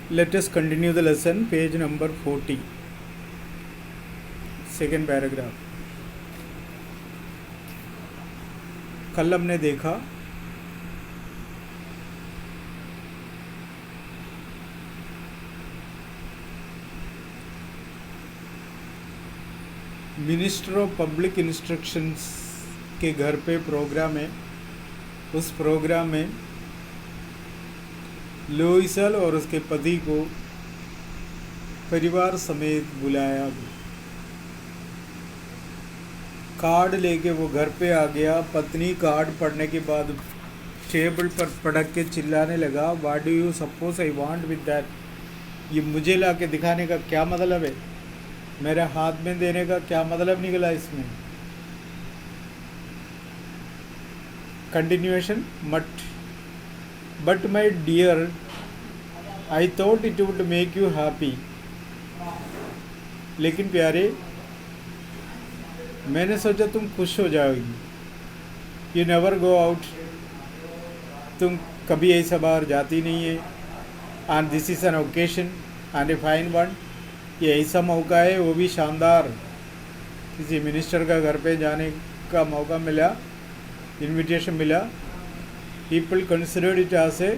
Let us continue the lesson, page number 40, second paragraph. कल हमने देखा मिनिस्टर ऑफ पब्लिक इंस्ट्रक्शंस के घर पे प्रोग्राम है। उस प्रोग्राम में लोइसल और उसके पति को परिवार समेत बुलाया। कार्ड लेके वो घर पे आ गया। पत्नी कार्ड पढ़ने के बाद टेबल पर पटक के चिल्लाने लगा, what do you suppose I want with that? ये मुझे ला के दिखाने का क्या मतलब है? मेरे हाथ में देने का क्या मतलब निकला इसमें? Continuation but my dear, I thought it would make you happy. लेकिन प्यारे, मैंने सोचा तुम खुश हो जाओगी। यू नेवर गो आउट, तुम कभी ऐसा बाहर जाती नहीं है। And this is an occasion and a fine one, ये ऐसा मौका है, वो भी शानदार। किसी मिनिस्टर का घर पे जाने का मौका मिला, इनविटेशन मिला। People considered it as a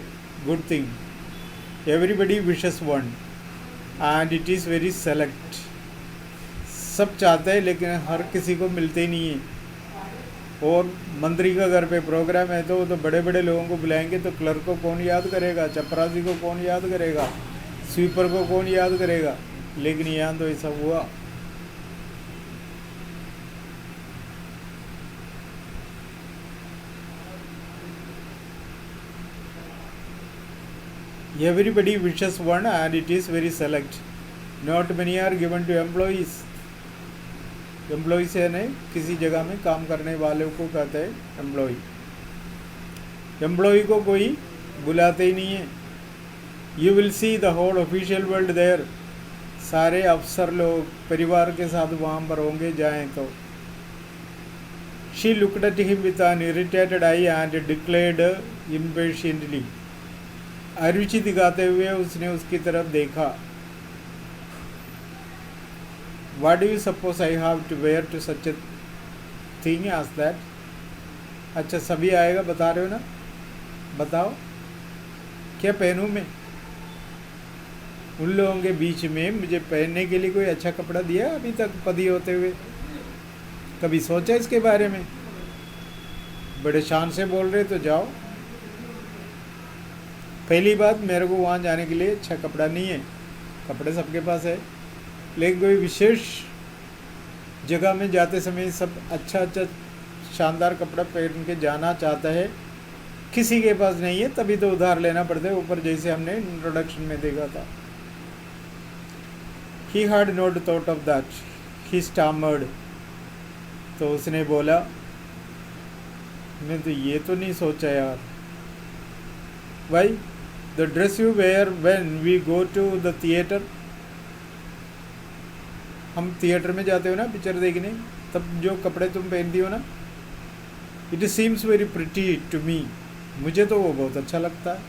good thing. Everybody wishes one and it is very select. सब चाहते हैं लेकिन हर किसी को मिलते ही नहीं है। और मंत्री का घर पे प्रोग्राम है तो बड़े बड़े लोगों को बुलाएंगे, तो क्लर्क को कौन याद करेगा, चपरासी को कौन याद करेगा, स्वीपर को कौन याद करेगा। लेकिन यहाँ तो ऐसा हुआ। Everybody wishes one and it is very select. Not many are given to employees. Employees यानी किसी जगह में काम करने वालों को कहते हैं एम्प्लॉय। एम्प्लॉय को कोई बुलाते ही नहीं है। You will see the whole official world there. सारे अफसर लोग परिवार के साथ वहाँ पर होंगे जाएं तो। She looked at him with an irritated eye and declared impatiently. अरुचि दिखाते हुए उसने उसकी तरफ देखा। What do you suppose I have to wear to such a thing as that? अच्छा, सभी आएगा बता रहे हो ना? बताओ क्या पहनूं मैं? उन लोगों के बीच में मुझे पहनने के लिए कोई अच्छा कपड़ा दिया अभी तक पति होते हुए? कभी सोचा इसके बारे में? बड़े शान से बोल रहे तो जाओ। पहली बात, मेरे को वहाँ जाने के लिए अच्छा कपड़ा नहीं है। कपड़े सबके पास है, लेकिन कोई विशेष जगह में जाते समय सब अच्छा शानदार कपड़ा पहन के जाना चाहता है। किसी के पास नहीं है, तभी तो उधार लेना पड़ता है। ऊपर जैसे हमने इंट्रोडक्शन में देखा था। He had not thought of that, he stammered. तो उसने बोला, मैं तो ये तो नहीं सोचा यार। Why the dress you wear when we go to the theatre. हम थिएटर में जाते हो ना पिक्चर देखने, तब जो कपड़े तुम पहनती हो ना, it seems very pretty to me. मुझे तो वो बहुत अच्छा लगता है।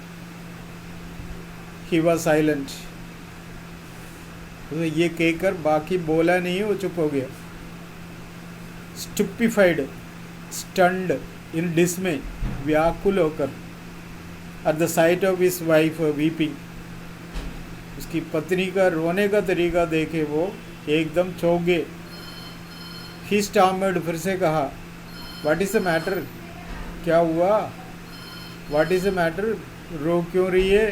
He was silent. तो ये कहकर बाकी बोला नहीं, वो चुप हो गया। स्टुपिफाइड, स्टन्ड, इन डिसमे, व्याकुल होकर, at the site of his wife weeping. उसकी पत्नी का रोने का तरीका देखे वो एकदम चौंक गए। ही स्टैमर्ड, फिर से कहा, व्हाट इज द मैटर? क्या हुआ? What is the matter? रो क्यों रही है?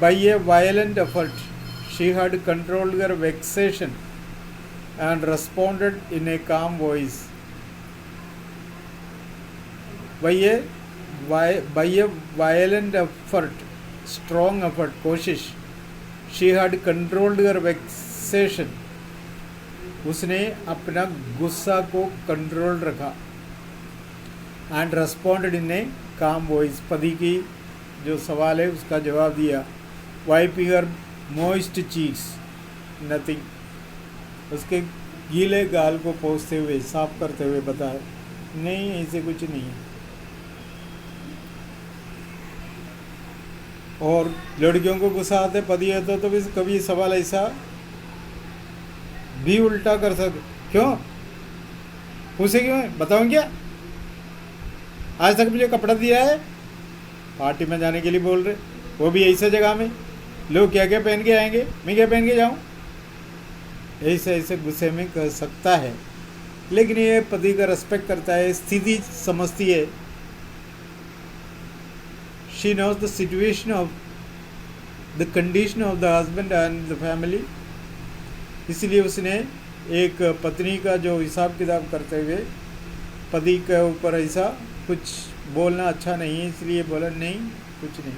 By a violent effort she had controlled her vexation and responded in a calm voice. By a violent effort, strong effort, कोशिश। She had controlled her vexation, उसने अपना गुस्सा को कंट्रोल रखा। And responded in a calm voice, पति की जो सवाल है उसका जवाब दिया। वाइपिंग हर मॉइस्ट चीक्स, नथिंग। उसके गीले गाल को पोंछते हुए, साफ करते हुए बताया, नहीं ऐसे कुछ नहीं है। और लड़कियों को गुस्सा आते पति है तो भी कभी सवाल ऐसा भी उल्टा कर सकते, क्यों पूछे, क्यों है बताऊँ क्या, आज तक मुझे कपड़ा दिया है, पार्टी में जाने के लिए बोल रहे, वो भी ऐसे जगह में लोग क्या क्या पहन के आएंगे, मैं क्या पहन के जाऊँ, ऐसे ऐसे गुस्से में कर सकता है। लेकिन ये पति का रेस्पेक्ट करता है, स्थिति समझती है, she knows the situation of the condition of the husband and the family, इसलिए उसने एक पत्नी का जो हिसाब किताब करते हुए पति के ऊपर ऐसा कुछ बोलना अच्छा नहीं है, इसलिए बोला नहीं कुछ नहीं,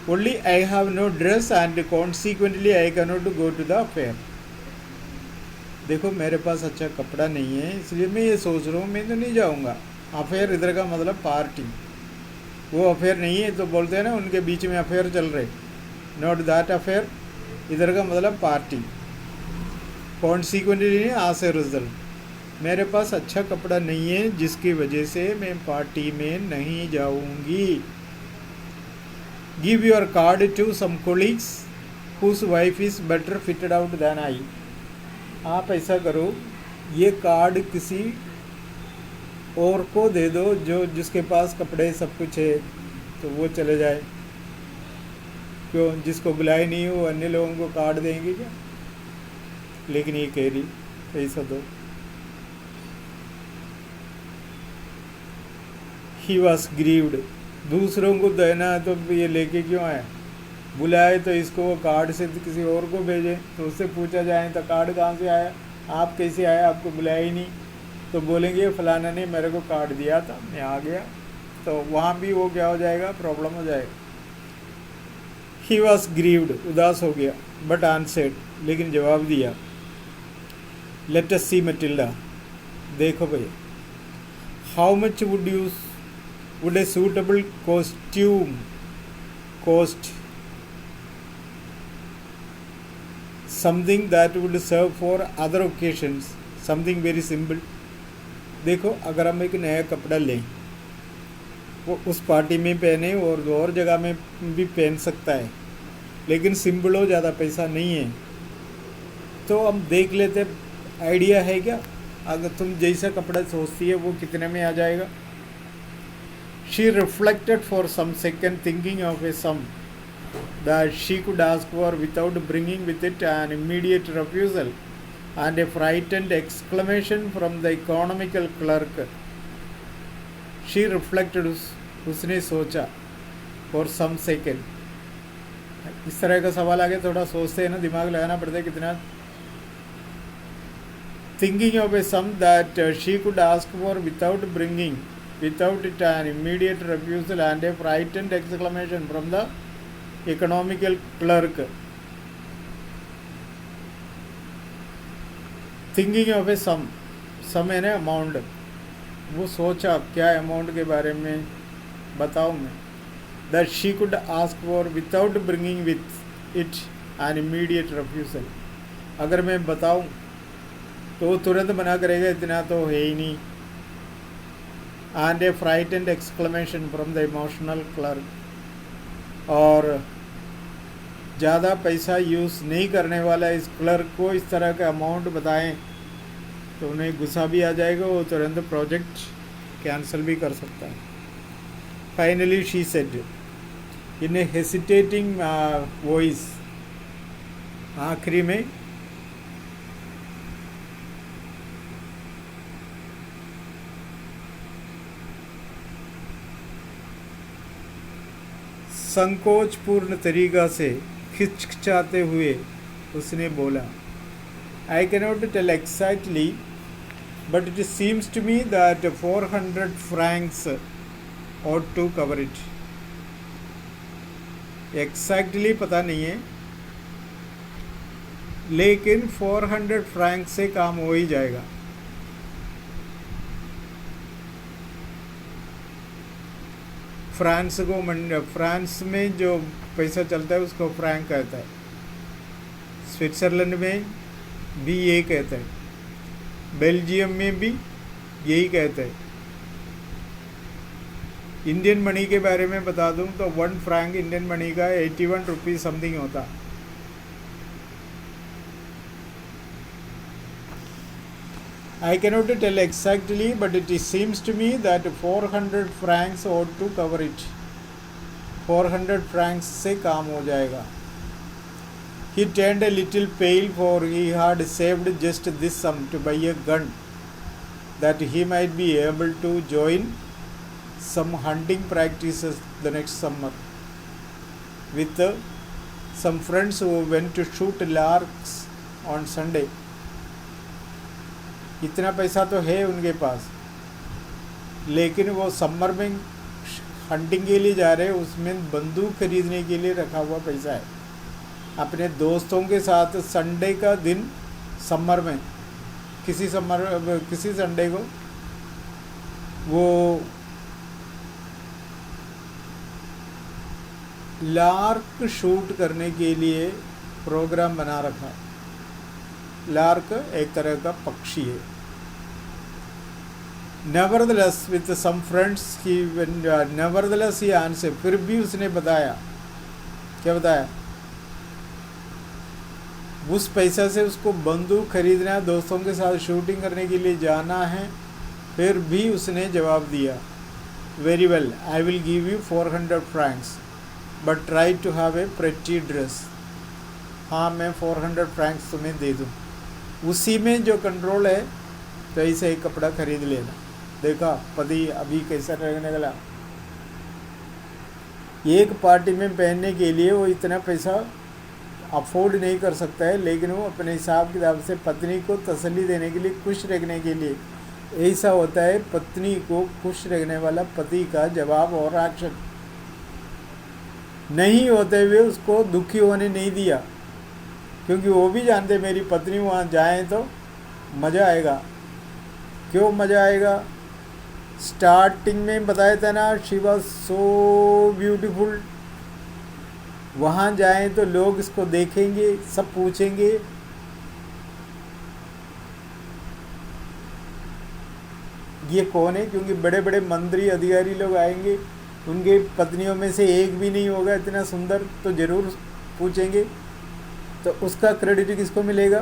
only I have no dress and consequently I can not go to the affair. देखो मेरे पास अच्छा कपड़ा नहीं है, इसलिए मैं ये सोच रहा हूँ मैं तो नहीं जाऊँगा। अफेयर इधर का मतलब पार्टी, वो अफेयर नहीं है तो बोलते हैं ना उनके बीच में अफेयर चल रहे, नॉट दैट अफेयर, इधर का मतलब पार्टी, कॉन्सिक्वेंटली नहीं आज से रिजल्ट। मेरे पास अच्छा कपड़ा नहीं है जिसकी वजह से मैं पार्टी में नहीं जाऊंगी। Give your card to some colleagues whose wife is better fitted out than I. आप ऐसा करो, ये कार्ड किसी और को दे दो जो जिसके पास कपड़े सब कुछ है, तो वो चले जाए, क्यों जिसको बुलाए नहीं हो अन्य लोगों को कार्ड देंगे क्या। लेकिन ये कह रही पैसा दो। ही वॉज ग्रीव्ड, दूसरों को देना है तो ये लेके क्यों आया, बुलाए तो इसको वो कार्ड से किसी और को भेजे, तो उससे पूछा जाए तो कार्ड कहाँ से आया, आप कैसे आए, आपको बुलाया ही नहीं, तो बोलेंगे फलाना ने मेरे को कार्ड दिया था मैं आ गया, तो वहाँ भी वो क्या हो जाएगा, प्रॉब्लम हो जाएगा। ही वॉज ग्रीव्ड, उदास हो गया, बट आंसर्ड, लेकिन जवाब दिया। लेट अस सी मटिल्डा, देखो भैया, how much would a suitable costume cost, something that would serve for other occasions, something very simple. देखो अगर हम एक नया कपड़ा लें, वो उस पार्टी में पहने और जगह में भी पहन सकता है, लेकिन सिंपल हो, ज़्यादा पैसा नहीं है, तो हम देख लेते, आइडिया है क्या, अगर तुम जैसा कपड़ा सोचती है वो कितने में आ जाएगा। She reflected for some second thinking of a sum that she could ask for without bringing with it an immediate refusal and a frightened exclamation from the economical clerk. She reflected, उसने सोचा, for some second, इस तरह का सवाल आगे थोड़ा सोचते हैं ना, दिमाग लगाना पड़ता है कितना। thinking of a sum that she could ask for without bringing without it an immediate refusal and a frightened exclamation from the economical clerk. Thinking of a sum है ना अमाउंट, वो सोचा क्या अमाउंट के बारे में बताऊँ मैं, that she could ask for without bringing with it an immediate refusal. अगर मैं बताऊँ तो वो तुरंत मना करेगा, इतना तो है ही नहीं। And A frightened exclamation from the emotional clerk, और ज़्यादा पैसा यूज़ नहीं करने वाला इस क्लर्क को इस तरह का अमाउंट बताएं तो उन्हें गुस्सा भी आ जाएगा, वो तुरंत प्रोजेक्ट कैंसिल भी कर सकता है। Finally she said in a hesitating voice, आखिरी में संकोचपूर्ण तरीका से खिचखिचाते हुए उसने बोला, I cannot tell exactly but it seems to me that 400 francs ought to cover it। Exactly पता नहीं है, लेकिन 400 francs से काम हो ही जाएगा। फ्रांस में जो पैसा चलता है उसको फ्रैंक कहता है, स्विट्ज़रलैंड में भी यही कहता है, बेल्जियम में भी यही कहता है। इंडियन मनी के बारे में बता दूं तो 1 फ्रैंक इंडियन मनी का 81 रुपीज़ समथिंग होता। I cannot tell exactly, but it seems to me that 400 francs ought to cover it. 400 francs से काम हो जाएगा। He turned a little pale, for he had saved just this sum to buy a gun, that he might be able to join some hunting practices the next summer with some friends who went to shoot larks on Sunday. इतना पैसा तो है उनके पास, लेकिन वो summer में hunting के लिए जा रहे हैं, उसमें बंदूक खरीदने के लिए रखा हुआ पैसा है। अपने दोस्तों के साथ संडे का दिन समर में किसी संडे को वो लार्क शूट करने के लिए प्रोग्राम बना रखा है। लार्क एक तरह का पक्षी है। Nevertheless, with some friends, nevertheless he answered, फिर भी उसने बताया, क्या बताया? उस पैसा से उसको बंदूक खरीदना है, दोस्तों के साथ शूटिंग करने के लिए जाना है। फिर भी उसने जवाब दिया, very well, I will give you 400 francs, but try to have a pretty dress. हाँ, मैं 400 फ्रैंक्स तुम्हें दे दूँ, उसी में जो कंट्रोल है, तो ऐसे एक कपड़ा खरीद लेना। देखा पति अभी कैसा रहने लगा। एक पार्टी में पहनने के लिए वो इतना पैसा अफोर्ड नहीं कर सकता है, लेकिन वो अपने हिसाब किताब से पत्नी को तसल्ली देने के लिए, खुश रखने के लिए, ऐसा होता है पत्नी को खुश रखने वाला पति का जवाब और एक्शन। नहीं होते हुए उसको दुखी होने नहीं दिया, क्योंकि वो भी जानते मेरी पत्नी वहाँ जाए तो मज़ा आएगा। क्यों मज़ा आएगा? स्टार्टिंग में बताया था ना, शी वॉज सो ब्यूटीफुल। वहाँ जाएं तो लोग इसको देखेंगे, सब पूछेंगे, ये कौन है, क्योंकि बड़े बड़े मंत्री अधिकारी लोग आएंगे, उनके पत्नियों में से एक भी नहीं होगा इतना सुंदर, तो ज़रूर पूछेंगे। तो उसका क्रेडिट किसको मिलेगा?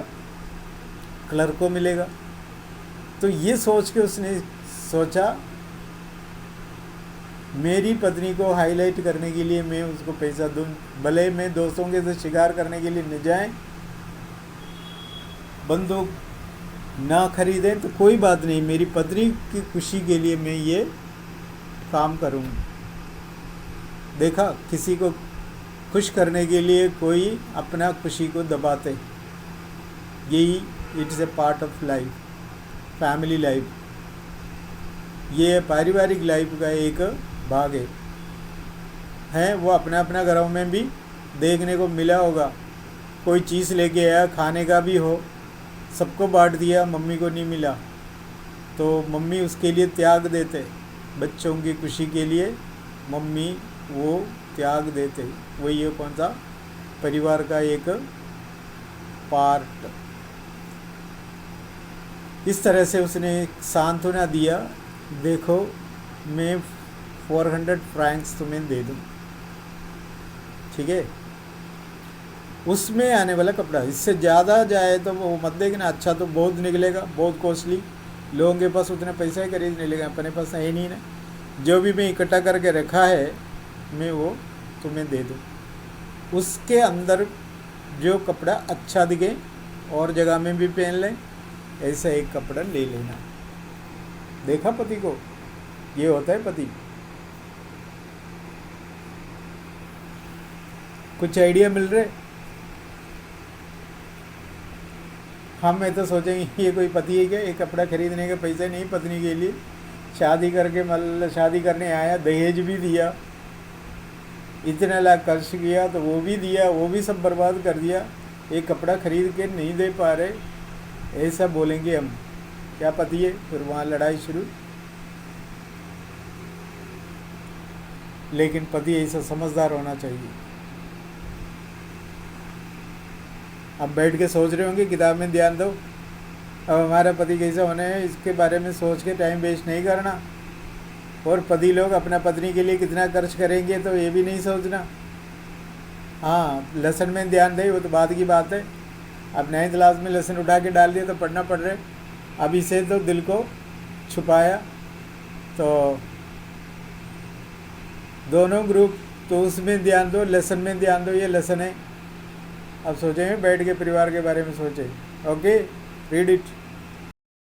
क्लर्क को मिलेगा। तो ये सोच के उसने सोचा, मेरी पत्नी को हाईलाइट करने के लिए मैं उसको पैसा दूं, भले मैं दोस्तों के साथ शिकार करने के लिए न जाएं, बंदूक ना खरीदें तो कोई बात नहीं, मेरी पत्नी की खुशी के लिए मैं ये काम करूँगी। देखा, किसी को खुश करने के लिए कोई अपना खुशी को दबाते, यही it's a part of life, family life, ये पारिवारिक लाइफ का एक भाग है। वो अपना अपना घरों में भी देखने को मिला होगा, कोई चीज़ लेके आया, खाने का भी हो, सबको बांट दिया, मम्मी को नहीं मिला, तो मम्मी उसके लिए त्याग देते, बच्चों की खुशी के लिए मम्मी वो त्याग देते। वही है कौन सा? परिवार का एक पार्ट। इस तरह से उसने सांत्वना दिया, देखो मैं 400 फ्रैंक्स तुम्हें दे दूँ, ठीक है, उसमें आने वाला कपड़ा। इससे ज़्यादा जाए तो वो मत देखना, अच्छा तो बहुत निकलेगा, बहुत कॉस्टली, लोगों के पास उतने पैसे ही खरीदने लगे, अपने पास है नहीं ना। जो भी मैं इकट्ठा करके रखा है मैं वो तुम्हें दे दूँ, उसके अंदर जो कपड़ा अच्छा दिखे और जगह में भी पहन लें, ऐसा एक कपड़ा ले लेना। देखा पति को, ये होता है पति। कुछ आइडिया मिल रहे? हम तो सोचेंगे ये कोई पति है क्या, ये कपड़ा खरीदने के पैसे नहीं पत्नी के लिए, शादी करके मतलब शादी करने आया, दहेज भी दिया, इतना लाख खर्च किया, तो वो भी दिया, वो भी सब बर्बाद कर दिया, एक कपड़ा खरीद के नहीं दे पा रहे, ऐसा बोलेंगे हम, क्या पति है? फिर वहाँ लड़ाई शुरू। लेकिन पति ऐसा समझदार होना चाहिए। अब बैठ के सोच रहे होंगे, किताब में ध्यान दो, अब हमारा पति कैसा होना है इसके बारे में सोच के टाइम वेस्ट नहीं करना, और पति लोग अपना पत्नी के लिए कितना खर्च करेंगे तो ये भी नहीं सोचना। हाँ, लेसन में ध्यान दे, वो तो बाद की बात है। अब 9th क्लास में लेसन उठा के डाल दिया तो पढ़ना पड़ रहे, अभी से तो दिल को छुपाया। तो दोनों ग्रुप, तो उसमें ध्यान दो, लेसन में ध्यान दो, ये लेसन है। अब सोचेंगे बैठ के परिवार के बारे में सोचें। Okay, read it.